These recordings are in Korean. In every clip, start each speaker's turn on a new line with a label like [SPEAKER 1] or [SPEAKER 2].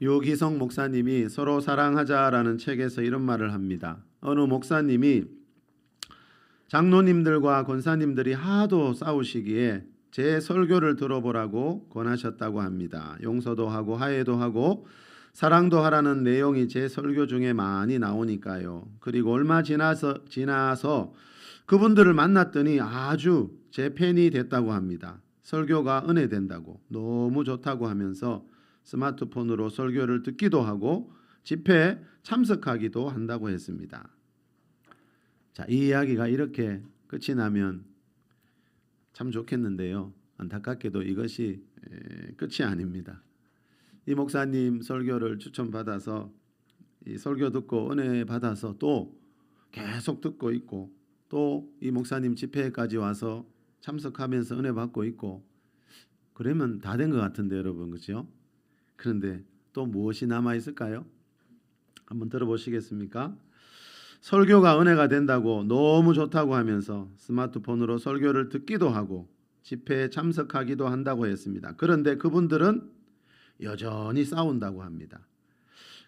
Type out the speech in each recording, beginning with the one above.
[SPEAKER 1] 유기성 목사님이 서로 사랑하자라는 책에서 이런 말을 합니다. 어느 목사님이 장로님들과 권사님들이 하도 싸우시기에 제 설교를 들어보라고 권하셨다고 합니다. 용서도 하고 화해도 하고 사랑도 하라는 내용이 제 설교 중에 많이 나오니까요. 그리고 얼마 지나서 그분들을 만났더니 아주 제 팬이 됐다고 합니다. 설교가 은혜된다고 너무 좋다고 하면서 스마트폰으로 설교를 듣기도 하고 집회에 참석하기도 한다고 했습니다. 자, 이 이야기가 이렇게 끝이 나면 참 좋겠는데요. 안타깝게도 이것이 끝이 아닙니다. 이 목사님 설교를 추천받아서 이 설교 듣고 은혜 받아서 또 계속 듣고 있고 또 이 목사님 집회까지 와서 참석하면서 은혜 받고 있고 그러면 다 된 것 같은데 여러분, 그렇죠? 그런데 또 무엇이 남아 있을까요? 한번 들어보시겠습니까? 설교가 은혜가 된다고 너무 좋다고 하면서 스마트폰으로 설교를 듣기도 하고 집회에 참석하기도 한다고 했습니다. 그런데 그분들은 여전히 싸운다고 합니다.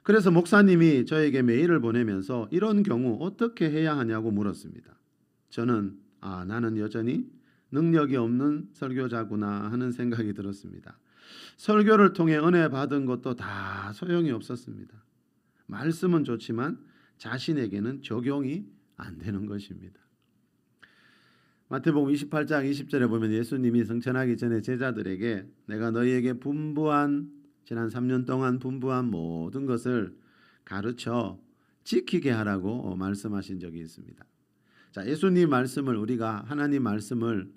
[SPEAKER 1] 그래서 목사님이 저에게 메일을 보내면서 이런 경우 어떻게 해야 하냐고 물었습니다. 저는 나는 여전히 능력이 없는 설교자구나 하는 생각이 들었습니다. 설교를 통해 은혜 받은 것도 다 소용이 없었습니다. 말씀은 좋지만 자신에게는 적용이 안 되는 것입니다. 마태복음 28장 20절에 보면 예수님이 승천하기 전에 제자들에게 내가 너희에게 지난 3년 동안 분부한 모든 것을 가르쳐 지키게 하라고 말씀하신 적이 있습니다. 자, 예수님 말씀을 우리가 하나님 말씀을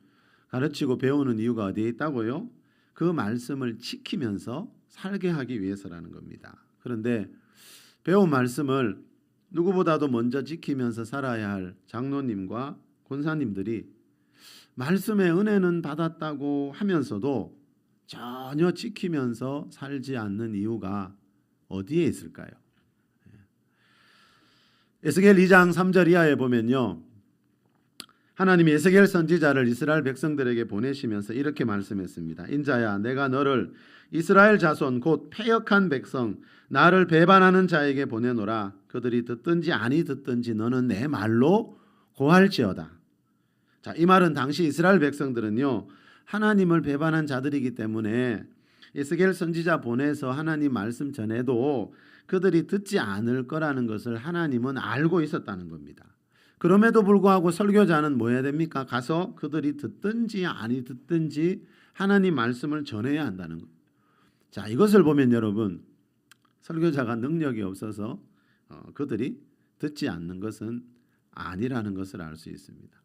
[SPEAKER 1] 가르치고 배우는 이유가 어디에 있다고요? 그 말씀을 지키면서 살게 하기 위해서라는 겁니다. 그런데 배운 말씀을 누구보다도 먼저 지키면서 살아야 할 장로님과 권사님들이 말씀의 은혜는 받았다고 하면서도 전혀 지키면서 살지 않는 이유가 어디에 있을까요? 에스겔 2장 3절 이하에 보면요, 하나님이 에스겔 선지자를 이스라엘 백성들에게 보내시면서 이렇게 말씀했습니다. 인자야, 내가 너를 이스라엘 자손 곧 패역한 백성 나를 배반하는 자에게 보내노라. 그들이 듣든지 아니 듣든지 너는 내 말로 고할지어다. 자, 이 말은 당시 이스라엘 백성들은요, 하나님을 배반한 자들이기 때문에 에스겔 선지자 보내서 하나님 말씀 전해도 그들이 듣지 않을 거라는 것을 하나님은 알고 있었다는 겁니다. 그럼에도 불구하고 설교자는 뭐 해야 됩니까? 가서 그들이 듣든지 아니 듣든지 하나님 말씀을 전해야 한다는 겁니다. 자, 이것을 보면 여러분, 설교자가 능력이 없어서 그들이 듣지 않는 것은 아니라는 것을 알 수 있습니다.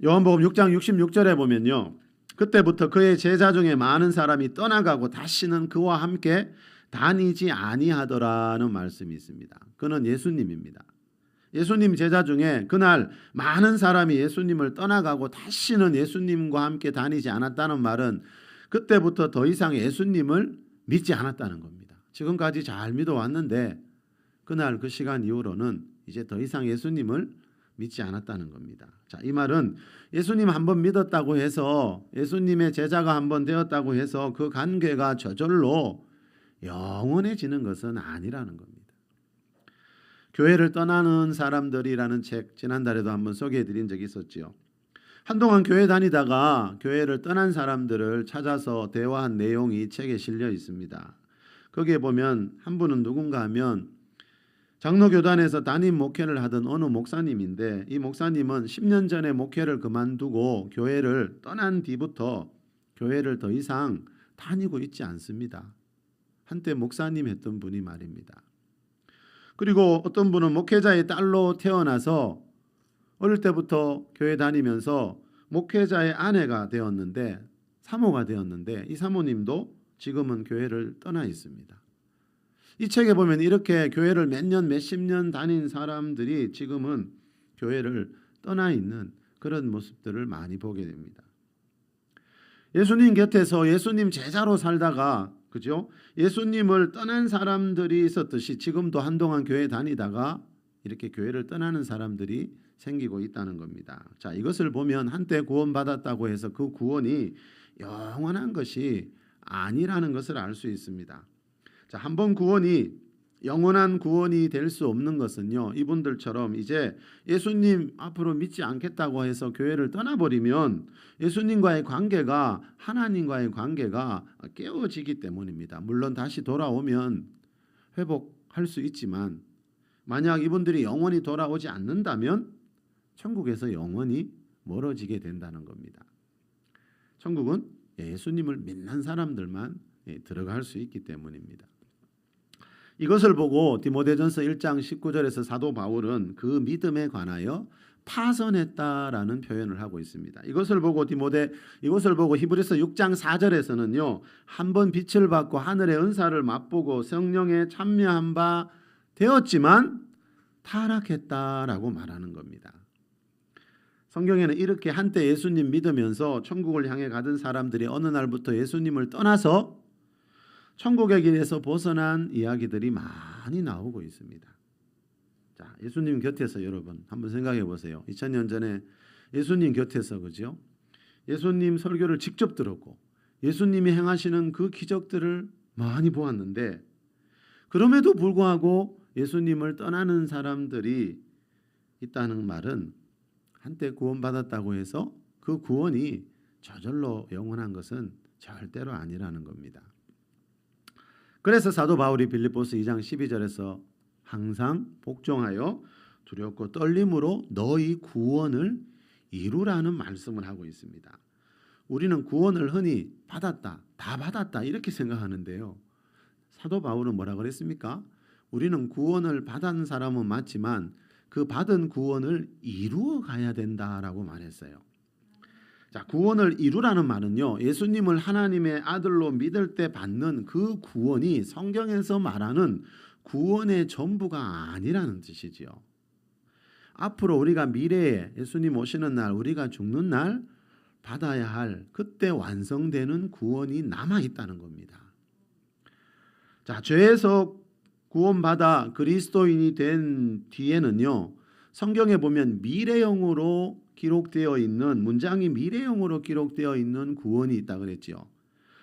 [SPEAKER 1] 요한복음 6장 66절에 보면요, 그때부터 그의 제자 중에 많은 사람이 떠나가고 다시는 그와 함께 다니지 아니하더라는 말씀이 있습니다. 그는 예수님입니다. 예수님 제자 중에 그날 많은 사람이 예수님을 떠나가고 다시는 예수님과 함께 다니지 않았다는 말은 그때부터 더 이상 예수님을 믿지 않았다는 겁니다. 지금까지 잘 믿어왔는데 그날 그 시간 이후로는 이제 더 이상 예수님을 믿지 않았다는 겁니다. 자, 이 말은 예수님 한번 믿었다고 해서 예수님의 제자가 한번 되었다고 해서 그 관계가 저절로 영원해지는 것은 아니라는 겁니다. 교회를 떠나는 사람들이라는 책 지난달에도 한번 소개해 드린 적이 있었지요. 한동안 교회 다니다가 교회를 떠난 사람들을 찾아서 대화한 내용이 책에 실려 있습니다. 거기에 보면 한 분은 누군가 하면 장로교단에서 담임 목회를 하던 어느 목사님인데 이 목사님은 10년 전에 목회를 그만두고 교회를 떠난 뒤부터 교회를 더 이상 다니고 있지 않습니다. 한때 목사님 했던 분이 말입니다. 그리고 어떤 분은 목회자의 딸로 태어나서 어릴 때부터 교회 다니면서 목회자의 아내가 되었는데 사모가 되었는데 이 사모님도 지금은 교회를 떠나 있습니다. 이 책에 보면 이렇게 교회를 몇 년, 몇십 년 다닌 사람들이 지금은 교회를 떠나 있는 그런 모습들을 많이 보게 됩니다. 예수님 곁에서 예수님 제자로 살다가 그죠? 예수님을 떠난 사람들이 있었듯이 지금도 한동안 교회 다니다가 이렇게 교회를 떠나는 사람들이 생기고 있다는 겁니다. 자, 이것을 보면 한때 구원받았다고 해서 그 구원이 영원한 것이 아니라는 것을 알 수 있습니다. 자, 한 번 구원이 영원한 구원이 될 수 없는 것은요, 이분들처럼 이제 예수님 앞으로 믿지 않겠다고 해서 교회를 떠나버리면 예수님과의 관계가, 하나님과의 관계가 깨어지기 때문입니다. 물론 다시 돌아오면 회복할 수 있지만, 만약 이분들이 영원히 돌아오지 않는다면 천국에서 영원히 멀어지게 된다는 겁니다. 천국은 예수님을 믿는 사람들만 들어갈 수 있기 때문입니다. 이것을 보고 디모데전서 1장 19절에서 사도 바울은 그 믿음에 관하여 파선했다라는 표현을 하고 있습니다. 이것을 보고 히브리서 6장 4절에서는요, 한번 빛을 받고 하늘의 은사를 맛보고 성령에 참여한 바 되었지만 타락했다라고 말하는 겁니다. 성경에는 이렇게 한때 예수님 믿으면서 천국을 향해 가던 사람들이 어느 날부터 예수님을 떠나서 천국의 길에서 벗어난 이야기들이 많이 나오고 있습니다. 자, 예수님 곁에서 여러분 한번 생각해 보세요. 2000년 전에 예수님 곁에서, 그죠? 예수님 설교를 직접 들었고 예수님이 행하시는 그 기적들을 많이 보았는데, 그럼에도 불구하고 예수님을 떠나는 사람들이 있다는 말은 한때 구원받았다고 해서 그 구원이 저절로 영원한 것은 절대로 아니라는 겁니다. 그래서 사도 바울이 빌립보서 2장 12절에서 항상 복종하여 두렵고 떨림으로 너희 구원을 이루라는 말씀을 하고 있습니다. 우리는 구원을 흔히 받았다, 다 받았다 이렇게 생각하는데요, 사도 바울은 뭐라 그랬습니까? 우리는 구원을 받은 사람은 맞지만 그 받은 구원을 이루어 가야 된다라고 말했어요. 자, 구원을 이루라는 말은요, 예수님을 하나님의 아들로 믿을 때 받는 그 구원이 성경에서 말하는 구원의 전부가 아니라는 뜻이지요. 앞으로 우리가 미래에 예수님 오시는 날, 우리가 죽는 날 받아야 할 그때 완성되는 구원이 남아 있다는 겁니다. 자, 죄에서 구원받아 그리스도인이 된 뒤에는요, 성경에 보면 미래형으로 기록되어 있는 문장이 미래형으로 기록되어 있는 구원이 있다 그랬지요.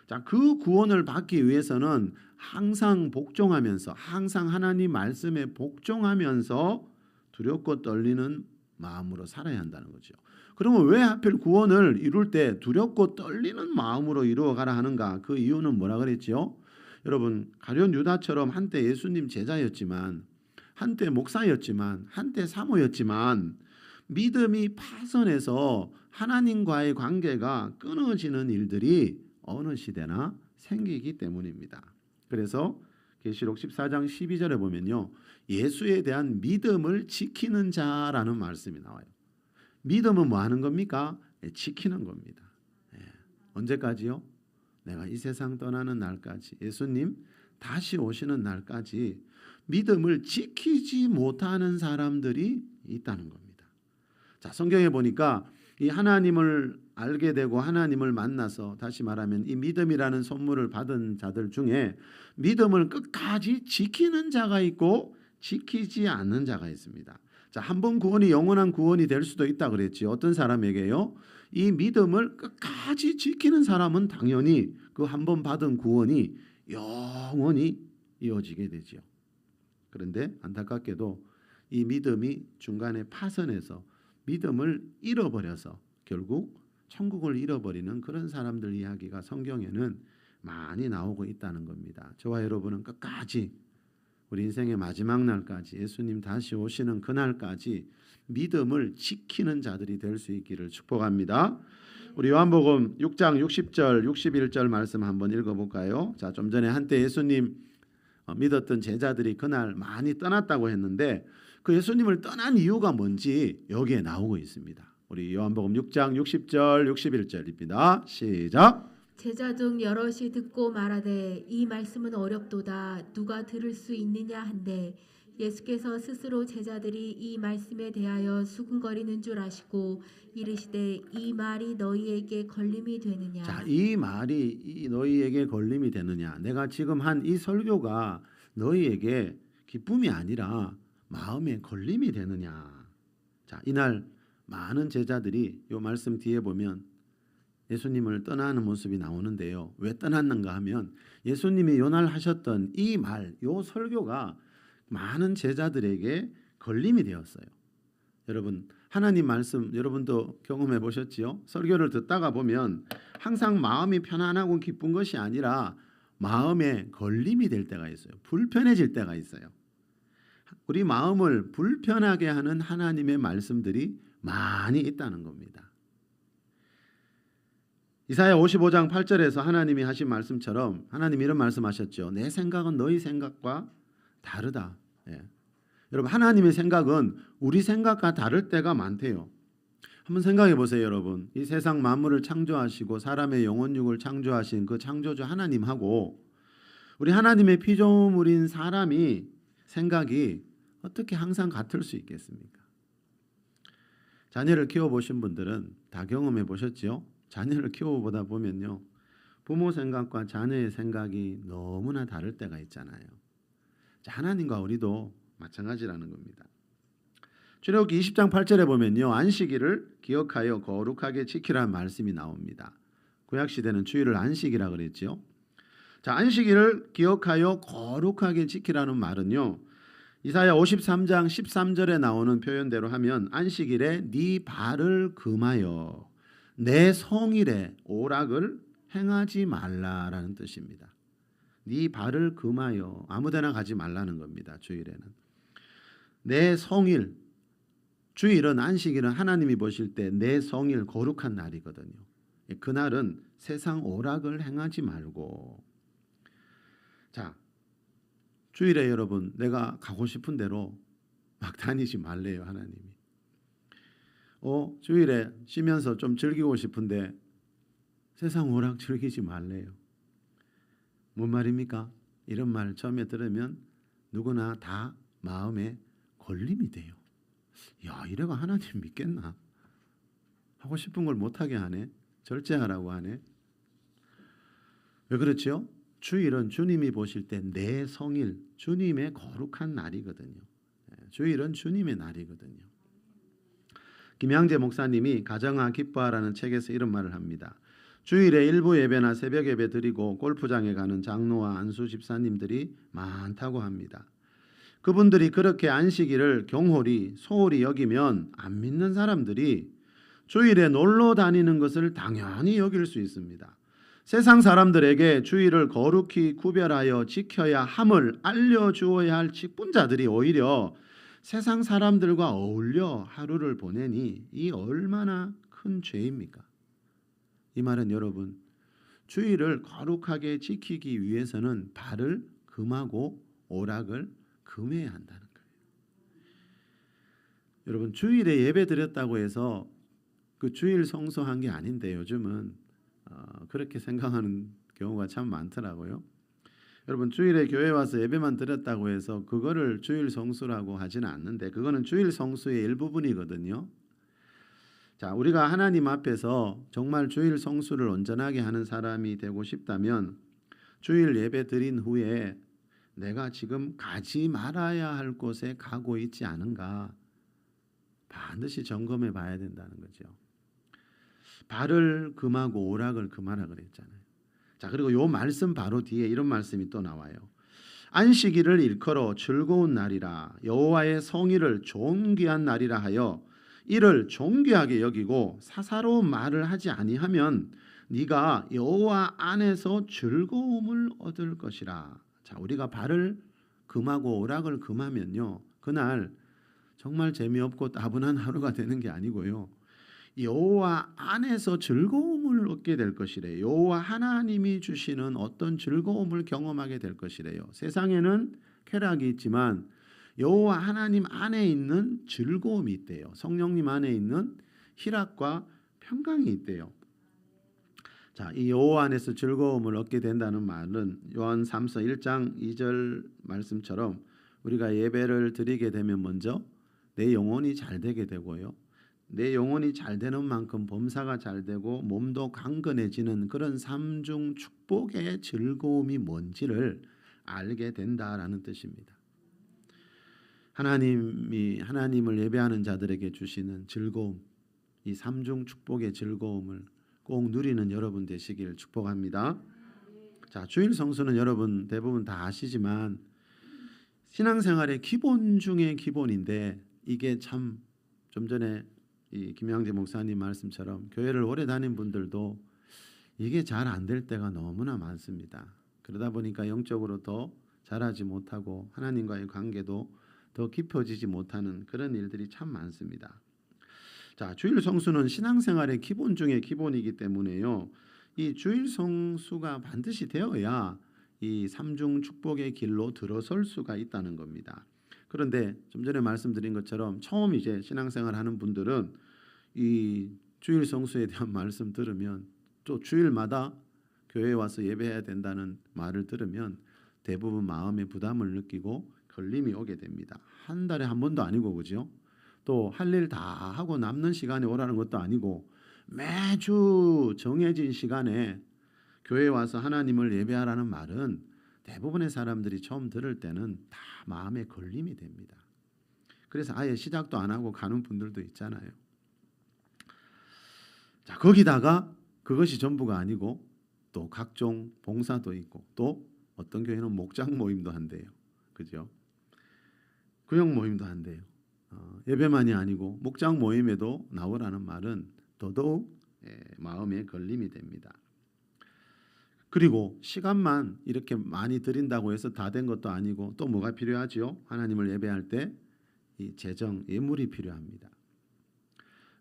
[SPEAKER 1] 자, 그 구원을 받기 위해서는 항상 복종하면서, 항상 하나님 말씀에 복종하면서 두렵고 떨리는 마음으로 살아야 한다는 거죠. 그러면 왜 하필 구원을 이룰 때 두렵고 떨리는 마음으로 이루어 가라 하는가? 그 이유는 뭐라 그랬지요? 여러분, 가룟 유다처럼 한때 예수님 제자였지만, 한때 목사였지만, 한때 사모였지만 믿음이 파선해서 하나님과의 관계가 끊어지는 일들이 어느 시대나 생기기 때문입니다. 그래서 계시록 14장 12절에 보면요, 예수에 대한 믿음을 지키는 자라는 말씀이 나와요. 믿음은 뭐 하는 겁니까? 지키는 겁니다. 언제까지요? 내가 이 세상 떠나는 날까지, 예수님 다시 오시는 날까지 믿음을 지키지 못하는 사람들이 있다는 겁니다. 자, 성경에 보니까 이 하나님을 알게 되고 하나님을 만나서, 다시 말하면 이 믿음이라는 선물을 받은 자들 중에 믿음을 끝까지 지키는 자가 있고 지키지 않는 자가 있습니다. 자, 한 번 구원이 영원한 구원이 될 수도 있다 그랬지. 어떤 사람에게요? 이 믿음을 끝까지 지키는 사람은 당연히 그 한 번 받은 구원이 영원히 이어지게 되지요. 그런데 안타깝게도 이 믿음이 중간에 파선해서 믿음을 잃어버려서 결국 천국을 잃어버리는 그런 사람들 이야기가 성경에는 많이 나오고 있다는 겁니다. 저와 여러분은 끝까지 우리 인생의 마지막 날까지, 예수님 다시 오시는 그날까지 믿음을 지키는 자들이 될 수 있기를 축복합니다. 우리 요한복음 6장 60절 61절 말씀 한번 읽어볼까요? 자, 좀 전에 한때 예수님 믿었던 제자들이 그날 많이 떠났다고 했는데 그 예수님을 떠난 이유가 뭔지 여기에 나오고 있습니다. 우리 요한복음 6장 60절 61절입니다. 시작.
[SPEAKER 2] 제자 중 여럿이 듣고 말하되 이 말씀은 어렵도다 누가 들을 수 있느냐 한데 예수께서 스스로 제자들이 이 말씀에 대하여 수군거리는 줄 아시고 이르시되 이 말이 너희에게 걸림이 되느냐.
[SPEAKER 1] 자, 이 말이 너희에게 걸림이 되느냐. 내가 지금 한 이 설교가 너희에게 기쁨이 아니라 마음에 걸림이 되느냐. 자, 이날 많은 제자들이 이 말씀 뒤에 보면 예수님을 떠나는 모습이 나오는데요. 왜 떠났는가 하면 예수님이 요날 하셨던 이 말, 요 설교가 많은 제자들에게 걸림이 되었어요. 여러분, 하나님 말씀 여러분도 경험해 보셨지요? 설교를 듣다가 보면 항상 마음이 편안하고 기쁜 것이 아니라 마음에 걸림이 될 때가 있어요. 불편해질 때가 있어요. 우리 마음을 불편하게 하는 하나님의 말씀들이 많이 있다는 겁니다. 이사야 55장 8절에서 하나님이 하신 말씀처럼 하나님이 이런 말씀하셨죠. 내 생각은 너희 생각과 다르다. 예. 여러분, 하나님의 생각은 우리 생각과 다를 때가 많대요. 한번 생각해 보세요, 여러분. 이 세상 만물을 창조하시고 사람의 영혼육을 창조하신 그 창조주 하나님하고 우리 하나님의 피조물인 사람이 생각이 어떻게 항상 같을 수 있겠습니까? 자녀를 키워보신 분들은 다 경험해 보셨지요? 자녀를 키워보다 보면요, 부모 생각과 자녀의 생각이 너무나 다를 때가 있잖아요. 하나님과 우리도 마찬가지라는 겁니다. 출애굽기 20장 8절에 보면요, 안식일을 기억하여 거룩하게 지키라는 말씀이 나옵니다. 구약 시대는 주일을 안식이라 그랬지요. 자, 안식일을 기억하여 거룩하게 지키라는 말은요, 이사야 53장 13절에 나오는 표현대로 하면 안식일에 네 발을 금하여 내 성일에 오락을 행하지 말라라는 뜻입니다. 네 발을 금하여 아무데나 가지 말라는 겁니다. 주일에는 내 성일, 주일은 안식일은 하나님이 보실 때 내 성일 거룩한 날이거든요. 그날은 세상 오락을 행하지 말고, 자, 주일에 여러분 내가 가고 싶은 대로 막 다니지 말래요. 하나님이 주일에 쉬면서 좀 즐기고 싶은데 세상 오락 즐기지 말래요. 뭔 말입니까? 이런 말 처음에 들으면 누구나 다 마음에 걸림이 돼요. 야, 이래가 하나님 믿겠나? 하고 싶은 걸 못하게 하네. 절제하라고 하네. 왜 그렇지요? 주일은 주님이 보실 때 내 성일, 주님의 거룩한 날이거든요. 주일은 주님의 날이거든요. 김양재 목사님이 가정아 기뻐하라는 책에서 이런 말을 합니다. 주일에 일부 예배나 새벽 예배 드리고 골프장에 가는 장로와 안수 집사님들이 많다고 합니다. 그분들이 그렇게 안식일을 경홀히 소홀히 여기면 안 믿는 사람들이 주일에 놀러 다니는 것을 당연히 여길 수 있습니다. 세상 사람들에게 주일을 거룩히 구별하여 지켜야 함을 알려주어야 할 직분자들이 오히려 세상 사람들과 어울려 하루를 보내니 이 얼마나 큰 죄입니까? 이 말은 여러분, 주일을 거룩하게 지키기 위해서는 발을 금하고 오락을 금해야 한다는 거예요. 여러분, 주일에 예배 드렸다고 해서 그 주일 성수한 게 아닌데 요즘은 그렇게 생각하는 경우가 참 많더라고요. 여러분, 주일에 교회 와서 예배만 드렸다고 해서 그거를 주일 성수라고 하지는 않는데 그거는 주일 성수의 일부분이거든요. 자, 우리가 하나님 앞에서 정말 주일 성수를 온전하게 하는 사람이 되고 싶다면 주일 예배 드린 후에 내가 지금 가지 말아야 할 곳에 가고 있지 않은가 반드시 점검해 봐야 된다는 거죠. 발을 금하고 오락을 금하라 그랬잖아요. 자, 그리고 요 말씀 바로 뒤에 이런 말씀이 또 나와요. 안식일을 일컬어 즐거운 날이라 여호와의 성일을 존귀한 날이라 하여 이를 존귀하게 여기고 사사로운 말을 하지 아니하면 네가 여호와 안에서 즐거움을 얻을 것이라. 자, 우리가 발을 금하고 오락을 금하면요, 그날 정말 재미없고 따분한 하루가 되는 게 아니고요, 여호와 안에서 즐거움을 얻게 될 것이래요. 여호와 하나님이 주시는 어떤 즐거움을 경험하게 될 것이래요. 세상에는 쾌락이 있지만 여호와 하나님 안에 있는 즐거움이 있대요. 성령님 안에 있는 희락과 평강이 있대요. 자, 이 여호와 안에서 즐거움을 얻게 된다는 말은 요한 3서 1장 2절 말씀처럼 우리가 예배를 드리게 되면 먼저 내 영혼이 잘 되게 되고요, 내 영혼이 잘 되는 만큼 범사가 잘 되고 몸도 강건해지는 그런 삼중 축복의 즐거움이 뭔지를 알게 된다라는 뜻입니다. 하나님이 하나님을 예배하는 자들에게 주시는 즐거움, 이 삼중 축복의 즐거움을 꼭 누리는 여러분 되시길 축복합니다. 자, 주일 성수는 여러분 대부분 다 아시지만 신앙생활의 기본 중의 기본인데 이게 참 좀 전에 이 김양재 목사님 말씀처럼 교회를 오래 다닌 분들도 이게 잘 안 될 때가 너무나 많습니다. 그러다 보니까 영적으로 더 자라지 못하고 하나님과의 관계도 더 깊어지지 못하는 그런 일들이 참 많습니다. 자, 주일 성수는 신앙생활의 기본 중의 기본이기 때문에요. 이 주일 성수가 반드시 되어야 이 삼중 축복의 길로 들어설 수가 있다는 겁니다. 그런데 좀 전에 말씀드린 것처럼 처음 이제 신앙생활 하는 분들은 이 주일 성수에 대한 말씀 들으면 또 주일마다 교회에 와서 예배해야 된다는 말을 들으면 대부분 마음의 부담을 느끼고 걸림이 오게 됩니다. 한 달에 한 번도 아니고 그죠? 또 할 일 다 하고 남는 시간에 오라는 것도 아니고 매주 정해진 시간에 교회에 와서 하나님을 예배하라는 말은 대부분의 사람들이 처음 들을 때는 다 마음에 걸림이 됩니다. 그래서 아예 시작도 안 하고 가는 분들도 있잖아요. 자, 거기다가 그것이 전부가 아니고 또 각종 봉사도 있고 또 어떤 교회는 목장 모임도 한대요. 그죠? 구역 모임도 한대요. 예배만이 아니고 목장 모임에도 나오라는 말은 더더욱 마음에 걸림이 됩니다. 그리고 시간만 이렇게 많이 드린다고 해서 다 된 것도 아니고 또 뭐가 필요하지요? 하나님을 예배할 때 이 재정 예물이 필요합니다.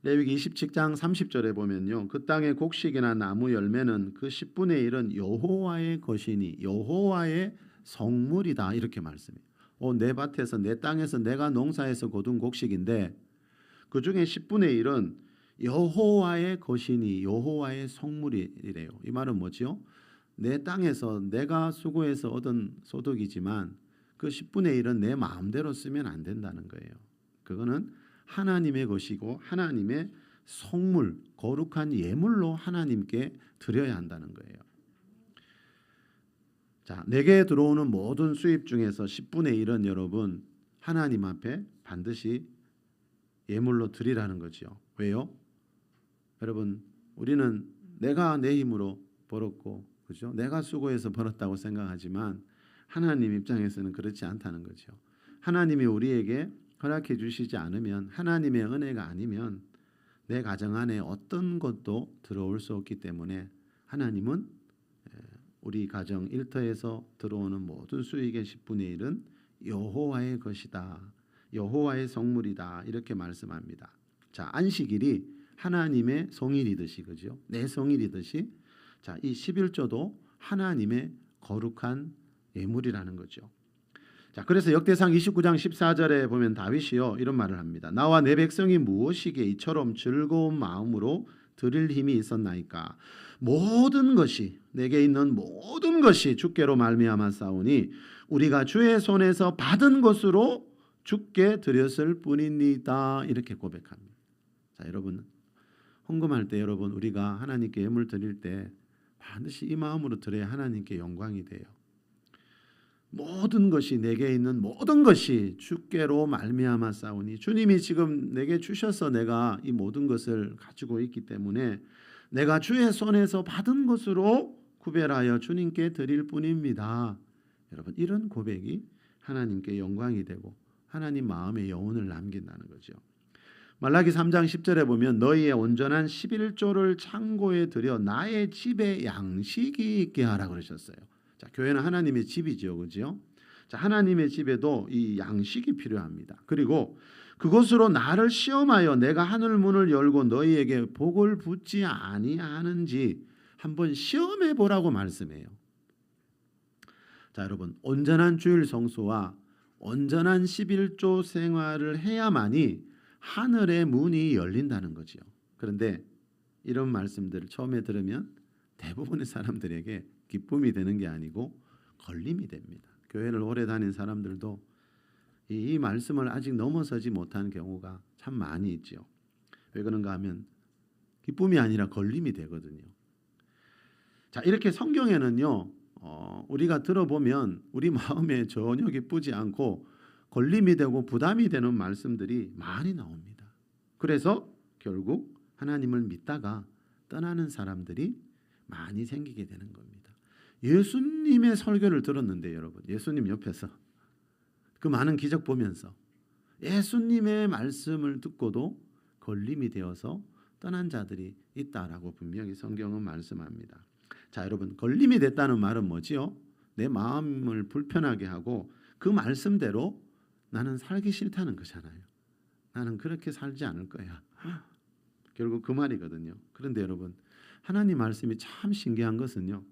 [SPEAKER 1] 레위기 27장 30절에 보면요. 그 땅의 곡식이나 나무 열매는 그 10분의 1은 여호와의 것이니 여호와의 성물이다 이렇게 말씀해요. 내 밭에서 내 땅에서 내가 농사해서 거둔 곡식인데 그 중에 10분의 1은 여호와의 것이니 여호와의 성물이래요. 이 말은 뭐지요? 내 땅에서 내가 수고해서 얻은 소득이지만 그 10분의 1은 내 마음대로 쓰면 안 된다는 거예요. 그거는 하나님의 것이고 하나님의 성물, 거룩한 예물로 하나님께 드려야 한다는 거예요. 자, 내게 들어오는 모든 수입 중에서 10분의 1은 여러분 하나님 앞에 반드시 예물로 드리라는 거죠. 왜요? 여러분 우리는 내가 내 힘으로 벌었고 그죠? 내가 수고해서 벌었다고 생각하지만 하나님 입장에서는 그렇지 않다는 거죠. 하나님이 우리에게 허락해 주시지 않으면 하나님의 은혜가 아니면 내 가정 안에 어떤 것도 들어올 수 없기 때문에 하나님은 우리 가정 일터에서 들어오는 모든 수익의 10분의 1은 여호와의 것이다. 여호와의 성물이다. 이렇게 말씀합니다. 자, 안식일이 하나님의 성일이듯이 그죠? 내 성일이듯이 자, 이 11조도 하나님의 거룩한 예물이라는 거죠. 자, 그래서 역대상 29장 14절에 보면 다윗이요 이런 말을 합니다. 나와 내 백성이 무엇이기에 이처럼 즐거운 마음으로 드릴 힘이 있었나이까. 모든 것이 내게 있는 모든 것이 주께로 말미암아 싸우니 우리가 주의 손에서 받은 것으로 주께 드렸을 뿐입니다. 이렇게 고백합니다. 자, 여러분 헌금할 때 여러분 우리가 하나님께 예물 드릴 때 반드시 이 마음으로 드려야 하나님께 영광이 돼요. 모든 것이 내게 있는 모든 것이 주께로 말미암아 싸우니 주님이 지금 내게 주셔서 내가 이 모든 것을 가지고 있기 때문에 내가 주의 손에서 받은 것으로 구별하여 주님께 드릴 뿐입니다. 여러분 이런 고백이 하나님께 영광이 되고 하나님 마음에 여운을 남긴다는 거죠. 말라기 3장 10절에 보면 너희의 온전한 11조를 창고에 들여 나의 집에 양식이 있게 하라 그러셨어요. 자, 교회는 하나님의 집이죠. 그죠? 자, 하나님의 집에도 이 양식이 필요합니다. 그리고 그것으로 나를 시험하여 내가 하늘 문을 열고 너희에게 복을 붓지 아니하는지 한번 시험해 보라고 말씀해요. 자, 여러분 온전한 주일 성수와 온전한 11조 생활을 해야만이 하늘의 문이 열린다는 거죠. 그런데 이런 말씀들을 처음에 들으면 대부분의 사람들에게 기쁨이 되는 게 아니고 걸림이 됩니다. 교회를 오래 다닌 사람들도 이 말씀을 아직 넘어서지 못한 경우가 참 많이 있죠. 왜 그런가 하면 기쁨이 아니라 걸림이 되거든요. 자, 이렇게 성경에는요 우리가 들어보면 우리 마음에 전혀 기쁘지 않고 걸림이 되고 부담이 되는 말씀들이 많이 나옵니다. 그래서 결국 하나님을 믿다가 떠나는 사람들이 많이 생기게 되는 겁니다. 예수님의 설교를 들었는데 여러분, 예수님 옆에서 그 많은 기적 보면서 예수님의 말씀을 듣고도 걸림이 되어서 떠난 자들이 있다라고 분명히 성경은 말씀합니다. 자, 여러분, 걸림이 됐다는 말은 뭐지요? 내 마음을 불편하게 하고 그 말씀대로 나는 살기 싫다는 거잖아요. 나는 그렇게 살지 않을 거야. 결국 그 말이거든요. 그런데 여러분, 하나님 말씀이 참 신기한 것은요.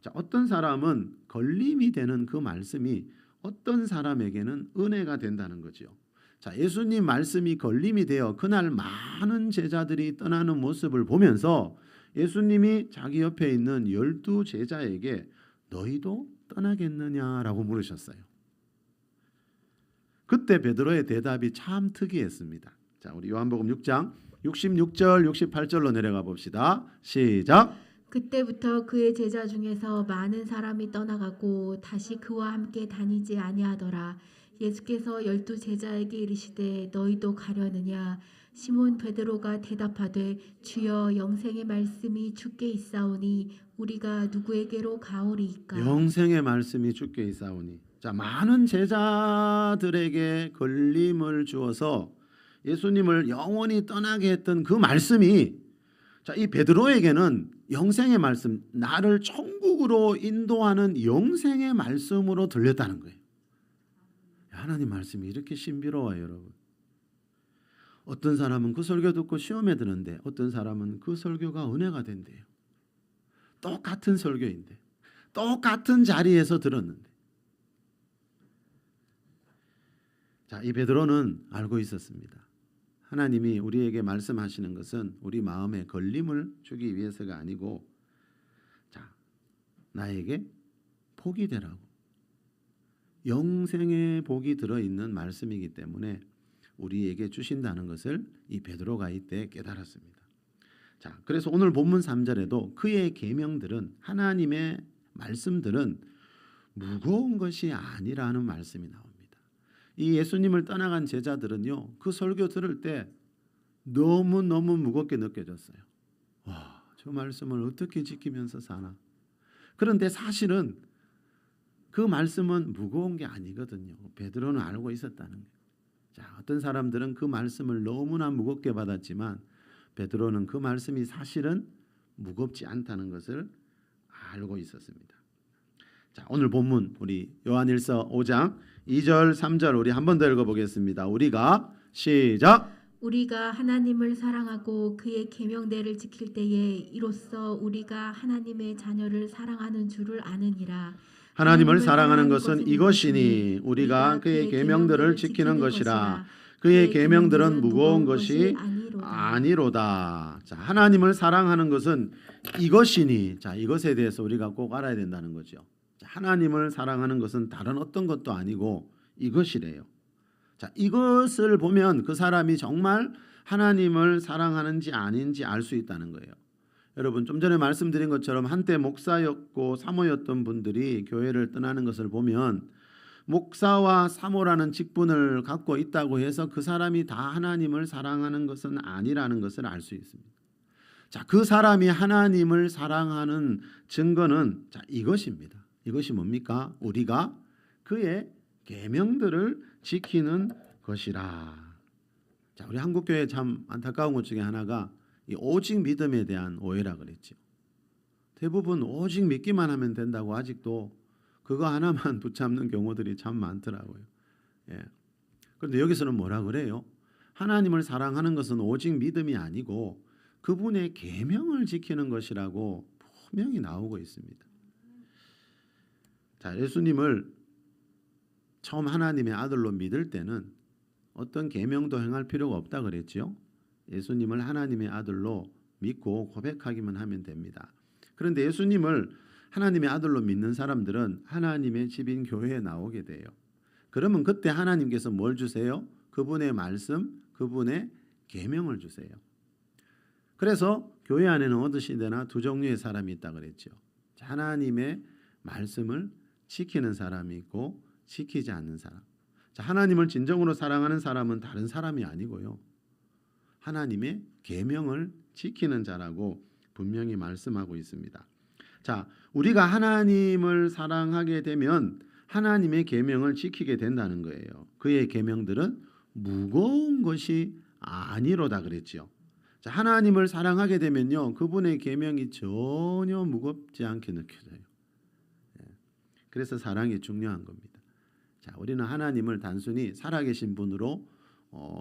[SPEAKER 1] 자, 어떤 사람은 걸림이 되는 그 말씀이 어떤 사람에게는 은혜가 된다는 거죠. 자, 예수님 말씀이 걸림이 되어 그날 많은 제자들이 떠나는 모습을 보면서 예수님이 자기 옆에 있는 12 제자에게 너희도 떠나겠느냐라고 물으셨어요. 그때 베드로의 대답이 참 특이했습니다. 자, 우리 요한복음 6장 66절 68절로 내려가 봅시다. 시작.
[SPEAKER 2] 그때부터 그의 제자 중에서 많은 사람이 떠나가고 다시 그와 함께 다니지 아니하더라. 예수께서 12 제자에게 이르시되 너희도 가려느냐? 시몬 베드로가 대답하되 주여 영생의 말씀이 주께 있사오니 우리가 누구에게로 가오리이까?
[SPEAKER 1] 영생의 말씀이 주께 있사오니. 자, 많은 제자들에게 걸림을 주어서 예수님을 영원히 떠나게 했던 그 말씀이, 자, 이 베드로에게는 영생의 말씀, 나를 천국으로 인도하는 영생의 말씀으로 들렸다는 거예요. 하나님 말씀이 이렇게 신비로워요, 여러분. 어떤 사람은 그 설교 듣고 시험에 드는데 어떤 사람은 그 설교가 은혜가 된대요. 똑같은 설교인데, 똑같은 자리에서 들었는데. 자, 이 베드로는 알고 있었습니다. 하나님이 우리에게 말씀하시는 것은 우리 마음에 걸림을 주기 위해서가 아니고, 자, 나에게 복이 되라고, 영생의 복이 들어있는 말씀이기 때문에 우리에게 주신다는 것을 이 베드로가 이때 깨달았습니다. 자, 그래서 오늘 본문 3절에도 그의 계명들은, 하나님의 말씀들은 무거운 것이 아니라는 말씀이 나옵니다. 이 예수님을 떠나간 제자들은요, 그 설교 들을 때 너무너무 무겁게 느껴졌어요. 와, 저 말씀을 어떻게 지키면서 사나. 그런데 사실은 그 말씀은 무거운 게 아니거든요. 베드로는 알고 있었다는 거예요. 자, 어떤 사람들은 그 말씀을 너무나 무겁게 받았지만 베드로는 그 말씀이 사실은 무겁지 않다는 것을 알고 있었습니다. 자, 오늘 본문 우리 요한일서 5장 2절 3절 우리 한 번 더 읽어보겠습니다. 우리가 시작.
[SPEAKER 2] 우리가 하나님을 사랑하고 그의 계명대를 지킬 때에 이로써 우리가 하나님의 자녀를 사랑하는 줄을 아느니라.
[SPEAKER 1] 하나님을 사랑하는 것은 이것이니 우리가 그의 계명들을 지키는 것이라. 그의 계명들은 무거운 것이 아니로다. 자, 하나님을 사랑하는 것은 이것이니, 자, 이것에 대해서 우리가 꼭 알아야 된다는 거죠. 자, 하나님을 사랑하는 것은 다른 어떤 것도 아니고 이것이래요. 자, 이것을 보면 그 사람이 정말 하나님을 사랑하는지 아닌지 알 수 있다는 거예요. 여러분, 좀 전에 말씀드린 것처럼 한때 목사였고 사모였던 분들이 교회를 떠나는 것을 보면 목사와 사모라는 직분을 갖고 있다고 해서 그 사람이 다 하나님을 사랑하는 것은 아니라는 것을 알 수 있습니다. 자, 그 사람이 하나님을 사랑하는 증거는, 자, 이것입니다. 이것이 뭡니까? 우리가 그의 계명들을 지키는 것이라. 자, 우리 한국 교회 참 안타까운 것 중에 하나가 이 오직 믿음에 대한 오해라 그랬죠. 대부분 오직 믿기만 하면 된다고 아직도 그거 하나만 붙잡는 경우들이 참 많더라고요. 예. 그런데 여기서는 뭐라 그래요? 하나님을 사랑하는 것은 오직 믿음이 아니고 그분의 계명을 지키는 것이라고 분명히 나오고 있습니다. 자, 예수님을 처음 하나님의 아들로 믿을 때는 어떤 계명도 행할 필요가 없다 그랬죠. 예수님을 하나님의 아들로 믿고 고백하기만 하면 됩니다. 그런데 예수님을 하나님의 아들로 믿는 사람들은 하나님의 집인 교회에 나오게 돼요. 그러면 그때 하나님께서 뭘 주세요? 그분의 말씀, 그분의 계명을 주세요. 그래서 교회 안에는 어느 시대나 두 종류의 사람이 있다 그랬죠. 하나님의 말씀을 지키는 사람이 있고 지키지 않는 사람. 자, 하나님을 진정으로 사랑하는 사람은 다른 사람이 아니고요, 하나님의 계명을 지키는 자라고 분명히 말씀하고 있습니다. 자, 우리가 하나님을 사랑하게 되면 하나님의 계명을 지키게 된다는 거예요. 그의 계명들은 무거운 것이 아니로다 그랬죠. 자, 하나님을 사랑하게 되면요, 그분의 계명이 전혀 무겁지 않게 느껴져요. 그래서 사랑이 중요한 겁니다. 자, 우리는 하나님을 단순히 살아계신 분으로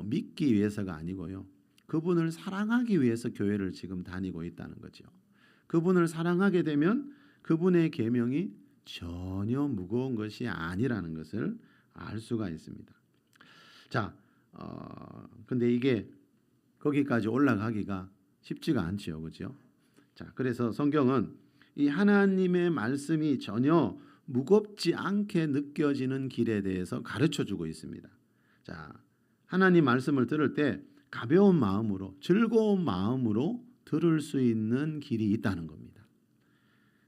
[SPEAKER 1] 믿기 위해서가 아니고요, 그분을 사랑하기 위해서 교회를 지금 다니고 있다는 거죠. 그분을 사랑하게 되면 그분의 계명이 전혀 무거운 것이 아니라는 것을 알 수가 있습니다. 자, 근데 이게 거기까지 올라가기가 쉽지가 않지요, 그렇죠? 자, 그래서 성경은 이 하나님의 말씀이 전혀 무겁지 않게 느껴지는 길에 대해서 가르쳐주고 있습니다. 자, 하나님 말씀을 들을 때 가벼운 마음으로, 즐거운 마음으로 들을 수 있는 길이 있다는 겁니다.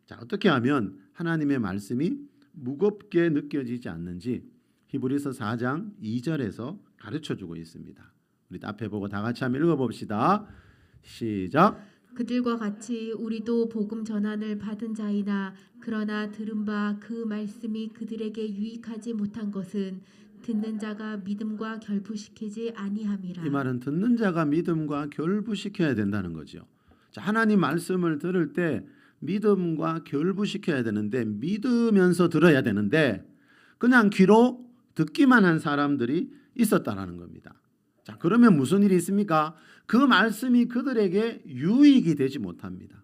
[SPEAKER 1] 자, 어떻게 하면 하나님의 말씀이 무겁게 느껴지지 않는지 히브리서 4장 2절에서 가르쳐주고 있습니다. 우리 앞에 보고 다 같이 한번 읽어봅시다. 시작.
[SPEAKER 2] 그들과 같이 우리도 복음 전환을 받은 자이나 그러나 들은 바 그 말씀이 그들에게 유익하지 못한 것은 듣는 자가 믿음과 결부시키지 아니함이라.
[SPEAKER 1] 이 말은 듣는 자가 믿음과 결부시켜야 된다는 거죠. 자, 하나님 말씀을 들을 때 믿음과 결부시켜야 되는데, 믿으면서 들어야 되는데 그냥 귀로 듣기만 한 사람들이 있었다라는 겁니다. 자, 그러면 무슨 일이 있습니까? 그 말씀이 그들에게 유익이 되지 못합니다.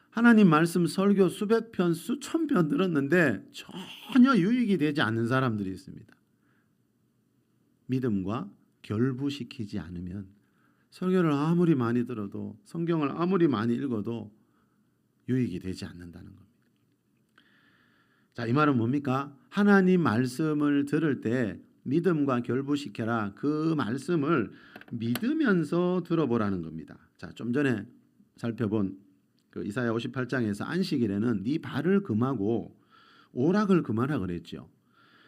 [SPEAKER 1] 하나님 말씀 설교 수백 편, 수천 편 들었는데 전혀 유익이 되지 않는 사람들이 있습니다. 믿음과 결부시키지 않으면 설교를 아무리 많이 들어도, 성경을 아무리 많이 읽어도 유익이 되지 않는다는 겁니다. 자, 이 말은 뭡니까? 하나님 말씀을 들을 때 믿음과 결부시켜라. 그 말씀을 믿으면서 들어보라는 겁니다. 자, 좀 전에 살펴본 그 이사야 58장에서 안식일에는 네 발을 금하고 오락을 금하라 그랬죠.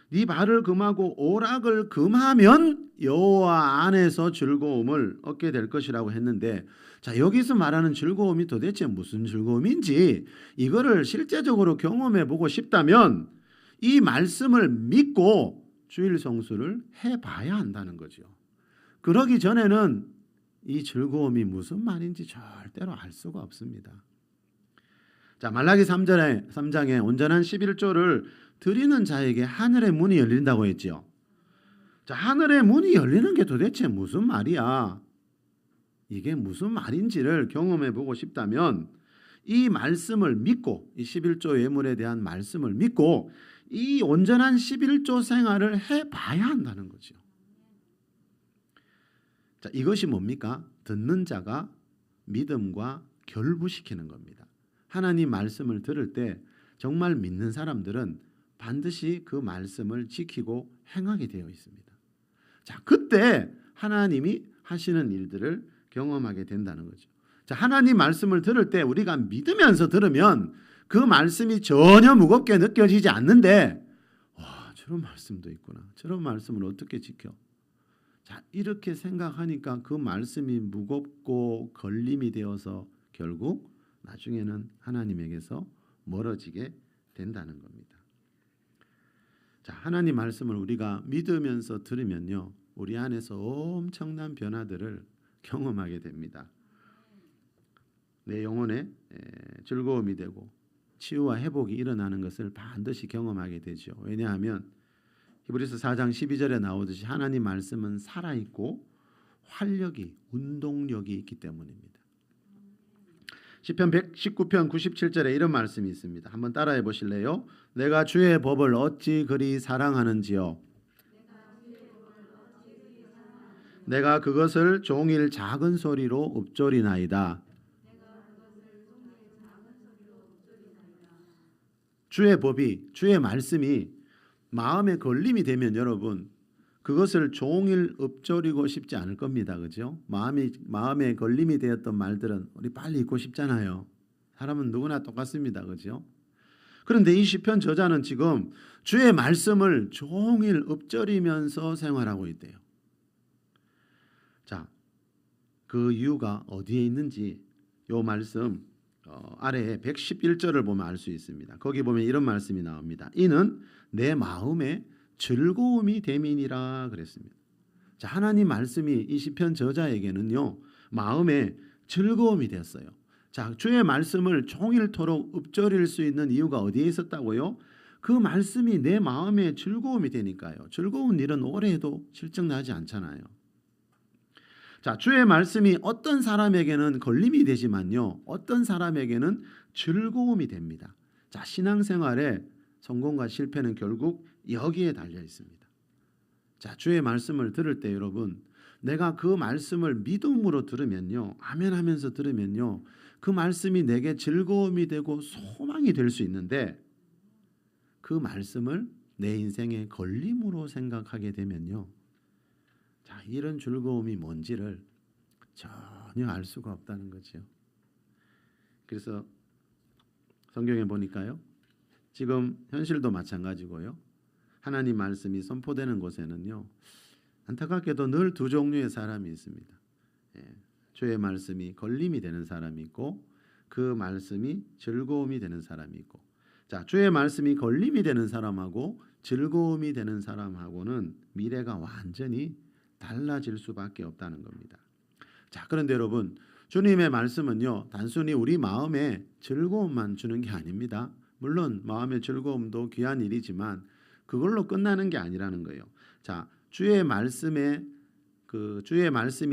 [SPEAKER 1] 네 발을 금하고 오락을 금하면 여호와 안에서 즐거움을 얻게 될 것이라고 했는데, 자, 여기서 말하는 즐거움이 도대체 무슨 즐거움인지 이거를 실제적으로 경험해 보고 싶다면 이 말씀을 믿고 주일 성수를 해봐야 한다는 거죠. 그러기 전에는 이 즐거움이 무슨 말인지 절대로 알 수가 없습니다. 자, 말라기 3장에 온전한 11조를 드리는 자에게 하늘의 문이 열린다고 했죠. 자, 하늘의 문이 열리는 게 도대체 무슨 말이야? 이게 무슨 말인지를 경험해 보고 싶다면 이 말씀을 믿고, 이 11조 예물에 대한 말씀을 믿고 이 온전한 11조 생활을 해봐야 한다는 거죠. 자, 이것이 뭡니까? 듣는 자가 믿음과 결부시키는 겁니다. 하나님 말씀을 들을 때 정말 믿는 사람들은 반드시 그 말씀을 지키고 행하게 되어 있습니다. 자, 그때 하나님이 하시는 일들을 경험하게 된다는 거죠. 자, 하나님 말씀을 들을 때 우리가 믿으면서 들으면 그 말씀이 전혀 무겁게 느껴지지 않는데, 와, 저런 말씀도 있구나. 저런 말씀을 어떻게 지켜? 자, 이렇게 생각하니까 그 말씀이 무겁고 걸림이 되어서 결국 나중에는 하나님에게서 멀어지게 된다는 겁니다. 자, 하나님 말씀을 우리가 믿으면서 들으면요, 우리 안에서 엄청난 변화들을 경험하게 됩니다. 내 영혼에 즐거움이 되고 치유와 회복이 일어나는 것을 반드시 경험하게 되죠. 왜냐하면 히브리서 4장 12절에 나오듯이 하나님 말씀은 살아있고 활력이, 운동력이 있기 때문입니다. 시편 119편 97절에 이런 말씀이 있습니다. 한번 따라해 보실래요? 내가 주의 법을 어찌 그리 사랑하는지요. 내가 그것을 종일 작은 소리로 읊조리나이다. 주의 법이, 주의 말씀이 마음에 걸림이 되면 여러분 그것을 종일 읊조리고 싶지 않을 겁니다. 그죠? 마음에 걸림이 되었던 말들은 우리 빨리 잊고 싶잖아요. 사람은 누구나 똑같습니다. 그죠? 그런데 이 시편 저자는 지금 주의 말씀을 종일 읊조리면서 생활하고 있대요. 자, 그 이유가 어디에 있는지 이 말씀 아래에 111절을 보면 알 수 있습니다. 거기 보면 이런 말씀이 나옵니다. 이는 내 마음에 즐거움이 됨이니라 그랬습니다. 자, 하나님 말씀이 이 시편 저자에게는요 마음에 즐거움이 되었어요. 자, 주의 말씀을 종일토록 읊조릴 수 있는 이유가 어디에 있었다고요? 그 말씀이 내 마음에 즐거움이 되니까요. 즐거운 일은 오래 해도 실증나지 않잖아요. 자, 주의 말씀이 어떤 사람에게는 걸림이 되지만요, 어떤 사람에게는 즐거움이 됩니다. 자, 신앙생활의 성공과 실패는 결국 여기에 달려 있습니다. 자, 주의 말씀을 들을 때 여러분, 내가 그 말씀을 믿음으로 들으면요, 아멘 하면서 들으면요, 그 말씀이 내게 즐거움이 되고 소망이 될 수 있는데, 그 말씀을 내 인생의 걸림으로 생각하게 되면요, 자, 이런 즐거움이 뭔지를 전혀 알 수가 없다는 거죠. 그래서 성경에 보니까요, 지금 현실도 마찬가지고요, 하나님 말씀이 선포되는 곳에는요, 안타깝게도 늘 두 종류의 사람이 있습니다. 주의 말씀이 걸림이 되는 사람이 있고, 그 말씀이 즐거움이 되는 사람이 있고, 자, 주의 말씀이 걸림이 되는 사람하고 즐거움이 되는 사람하고는 미래가 완전히 달라질 수밖에 없다는 겁니다. 자, 그런데 여러분, 주님의 말씀은요, 단순히 우리 마음에 즐거움만 주는 게 아닙니다. 물론 마음의 즐거움도 귀한 일이지만 그걸로 끝나는 게 아니라는 거예요. 자, 주의 말씀이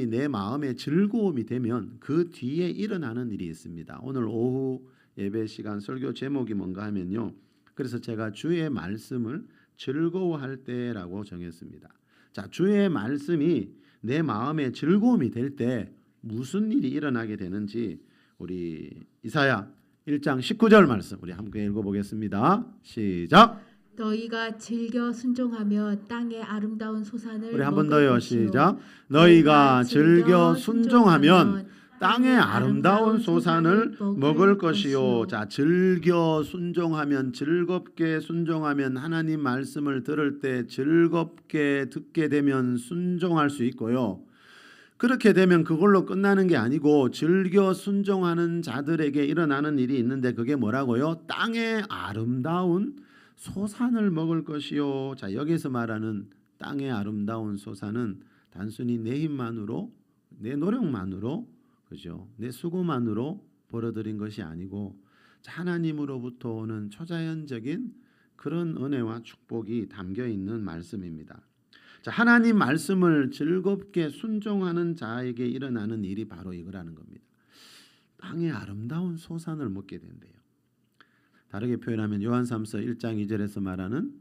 [SPEAKER 1] 내 마음에 즐거움이 되면 그 뒤에 일어나는 일이 있습니다. 오늘 오후 예배 시간 설교 제목이 뭔가 하면요, 그래서 제가 주의 말씀을 즐거워할 때라고 정했습니다. 자, 주의 말씀이 내 마음에 즐거움이 될 때 무슨 일이 일어나게 되는지 우리 이사야 1장 19절 말씀 우리 함께 읽어보겠습니다. 시작.
[SPEAKER 2] 너희가 즐겨 순종하며 땅의 아름다운 소산을
[SPEAKER 1] 우리 한 번
[SPEAKER 2] 먹을
[SPEAKER 1] 더요.
[SPEAKER 2] 것이요.
[SPEAKER 1] 시작. 너희가 즐겨 순종하면 땅의 아름다운 소산을 먹을 것이요. 자, 즐겨 순종하면, 즐겁게 순종하면, 하나님 말씀을 들을 때 즐겁게 듣게 되면 순종할 수 있고요. 그렇게 되면 그걸로 끝나는 게 아니고 즐겨 순종하는 자들에게 일어나는 일이 있는데, 그게 뭐라고요? 땅의 아름다운 소산을 먹을 것이요. 자, 여기서 말하는 땅의 아름다운 소산은 단순히 내 힘만으로, 내 노력만으로, 그죠? 내 수고만으로 벌어들인 것이 아니고 하나님으로부터 오는 초자연적인 그런 은혜와 축복이 담겨 있는 말씀입니다. 자, 하나님 말씀을 즐겁게 순종하는 자에게 일어나는 일이 바로 이거라는 겁니다. 땅의 아름다운 소산을 먹게 된대요. 다르게 표현하면 요한삼서 1장 2절에서 말하는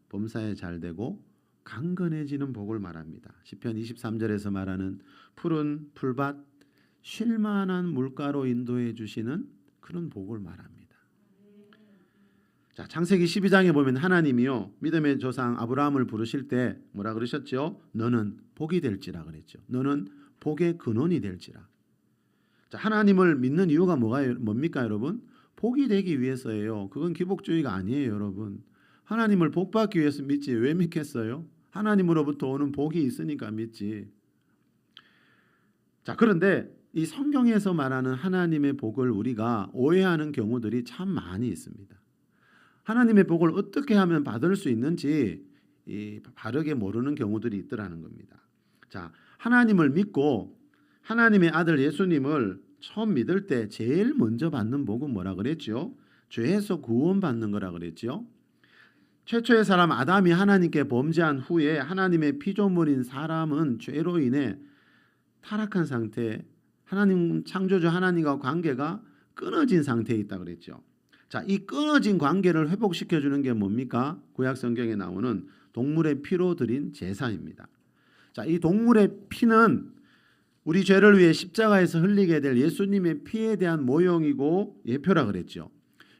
[SPEAKER 1] 범사에 잘되고 강건해지는 복을 말합니다. 시편 23절에서 말하는 푸른 풀밭, 쉴만한 물가로 인도해 주시는 그런 복을 말합니다. 자, 창세기 12장에 보면 하나님이요, 믿음의 조상 아브라함을 부르실 때 뭐라 그러셨죠? 너는 복이 될지라 그랬죠. 너는 복의 근원이 될지라. 자, 하나님을 믿는 이유가 뭡니까 여러분? 복이 되기 위해서예요. 그건 기복주의가 아니에요, 여러분. 하나님을 복받기 위해서 믿지 왜 믿겠어요? 하나님으로부터 오는 복이 있으니까 믿지. 자, 그런데 이 성경에서 말하는 하나님의 복을 우리가 오해하는 경우들이 참 많이 있습니다. 하나님의 복을 어떻게 하면 받을 수 있는지 바르게 모르는 경우들이 있더라는 겁니다. 자, 하나님을 믿고 하나님의 아들 예수님을 처음 믿을 때 제일 먼저 받는 복은 뭐라 그랬죠? 죄에서 구원받는 거라 그랬죠. 최초의 사람 아담이 하나님께 범죄한 후에 하나님의 피조물인 사람은 죄로 인해 타락한 상태, 하나님 창조주 하나님과 관계가 끊어진 상태에 있다 그랬죠. 자, 이 끊어진 관계를 회복시켜 주는 게 뭡니까? 구약 성경에 나오는 동물의 피로 드린 제사입니다. 자, 이 동물의 피는 우리 죄를 위해 십자가에서 흘리게 될 예수님의 피에 대한 모형이고 예표라 그랬죠.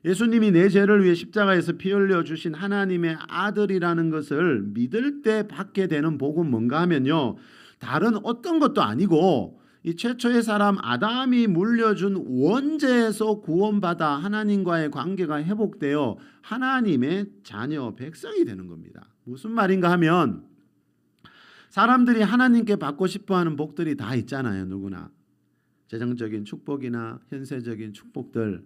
[SPEAKER 1] 예수님이 내 죄를 위해 십자가에서 피 흘려 주신 하나님의 아들이라는 것을 믿을 때 받게 되는 복은 뭔가 하면요, 다른 어떤 것도 아니고 이 최초의 사람 아담이 물려준 원죄에서 구원받아 하나님과의 관계가 회복되어 하나님의 자녀 백성이 되는 겁니다. 무슨 말인가 하면 사람들이 하나님께 받고 싶어하는 복들이 다 있잖아요, 누구나. 재정적인 축복이나 현세적인 축복들.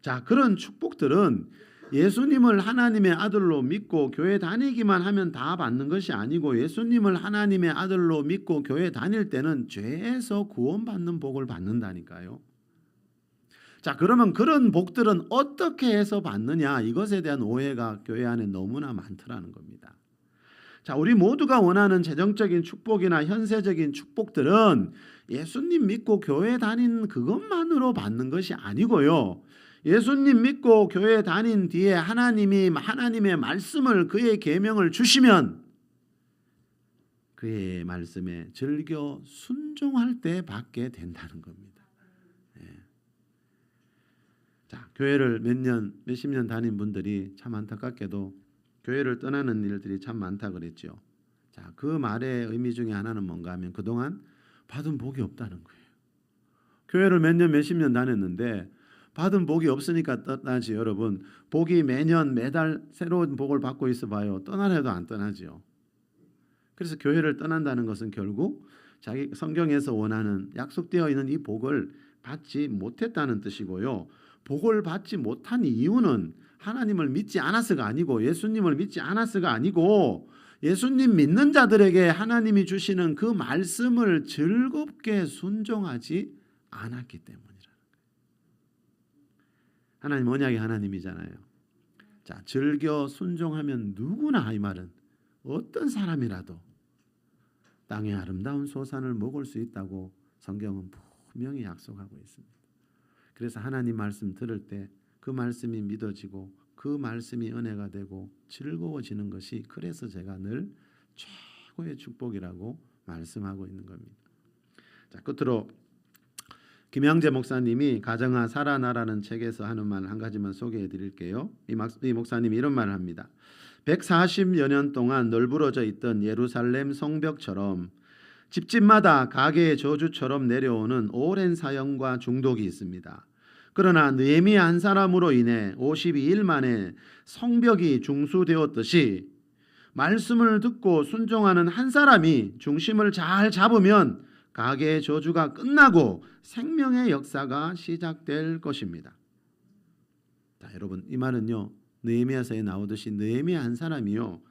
[SPEAKER 1] 자, 그런 축복들은 예수님을 하나님의 아들로 믿고 교회 다니기만 하면 다 받는 것이 아니고 예수님을 하나님의 아들로 믿고 교회 다닐 때는 죄에서 구원받는 복을 받는다니까요. 자, 그러면 그런 복들은 어떻게 해서 받느냐? 이것에 대한 오해가 교회 안에 너무나 많더라는 겁니다. 자, 우리 모두가 원하는 재정적인 축복이나 현세적인 축복들은 예수님 믿고 교회 다닌 그것만으로 받는 것이 아니고요. 예수님 믿고 교회 다닌 뒤에 하나님이 하나님의 말씀을 그의 계명을 주시면 그의 말씀에 즐겨 순종할 때 받게 된다는 겁니다. 자, 교회를 몇십 년 다닌 분들이 참 안타깝게도 교회를 떠나는 일들이 참 많다 그랬죠. 자, 그 말의 의미 중에 하나는 뭔가 하면 그동안 받은 복이 없다는 거예요. 교회를 몇십 년 다녔는데 받은 복이 없으니까 떠나지. 여러분, 복이 매달 새로운 복을 받고 있어 봐요. 떠나려 해도 안 떠나지요. 그래서 교회를 떠난다는 것은 결국 자기 성경에서 원하는 약속되어 있는 이 복을 받지 못했다는 뜻이고요. 복을 받지 못한 이유는 하나님을 믿지 않아서가 아니고 예수님을 믿지 않아서가 아니고 예수님 믿는 자들에게 하나님이 주시는 그 말씀을 즐겁게 순종하지 않았기 때문이라는 거예요. 하나님 언약의 하나님이잖아요. 자, 즐겨 순종하면 누구나, 이 말은 어떤 사람이라도 땅의 아름다운 소산을 먹을 수 있다고 성경은 분명히 약속하고 있습니다. 그래서 하나님 말씀 들을 때 그 말씀이 믿어지고 그 말씀이 은혜가 되고 즐거워지는 것이, 그래서 제가 늘 최고의 축복이라고 말씀하고 있는 겁니다. 자, 끝으로 김양재 목사님이 가정아 살아나라는 책에서 하는 말 한 가지만 소개해 드릴게요. 이 목사님이 이런 말을 합니다. 140여 년 동안 널브러져 있던 예루살렘 성벽처럼 집집마다 가계의 저주처럼 내려오는 오랜 사형과 중독이 있습니다. 그러나 느헤미야 한 사람으로 인해 52일 만에 성벽이 중수되었듯이 말씀을 듣고 순종하는 한 사람이 중심을 잘 잡으면 가계의 저주가 끝나고 생명의 역사가 시작될 것입니다. 자, 여러분, 이 말은요, 느헤미야서에 나오듯이 느헤미야 한 사람이요,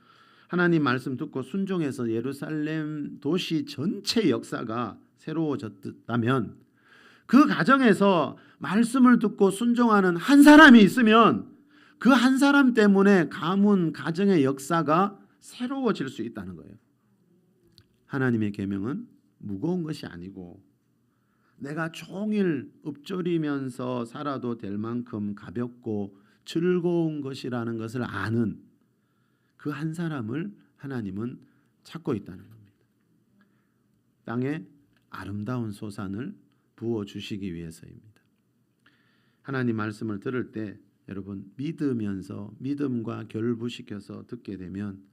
[SPEAKER 1] 하나님 말씀 듣고 순종해서 예루살렘 도시 전체 역사가 새로워졌다면 그 가정에서 말씀을 듣고 순종하는 한 사람이 있으면 그 한 사람 때문에 가문 가정의 역사가 새로워질 수 있다는 거예요. 하나님의 계명은 무거운 것이 아니고 내가 종일 읊조리면서 살아도 될 만큼 가볍고 즐거운 것이라는 것을 아는 그 한 사람을 하나님은 찾고 있다는 겁니다. 땅에 아름다운 소산을 부어주시기 위해서입니다. 하나님 말씀을 들을 때 여러분, 믿으면서 믿음과 결부시켜서 듣게 되면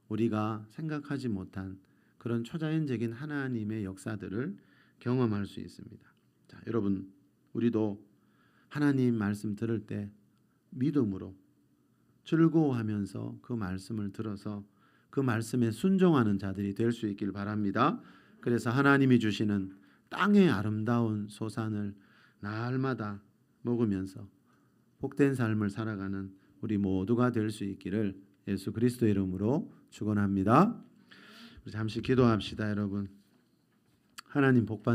[SPEAKER 1] 우리가 생각하지 못한 그런 초자연적인 하나님의 역사들을 경험할 수 있습니다. 자, 여러분, 우리도 하나님 말씀 들을 때 믿음으로 즐거워하면서 그 말씀을 들어서 그 말씀에 순종하는 자들이 될 수 있길 바랍니다. 그래서 하나님이 주시는 땅의 아름다운 소산을 날마다 먹으면서 복된 삶을 살아가는 우리 모두가 될 수 있기를 예수 그리스도의 이름으로 축원합니다. 잠시 기도합시다, 여러분. 하나님 복 받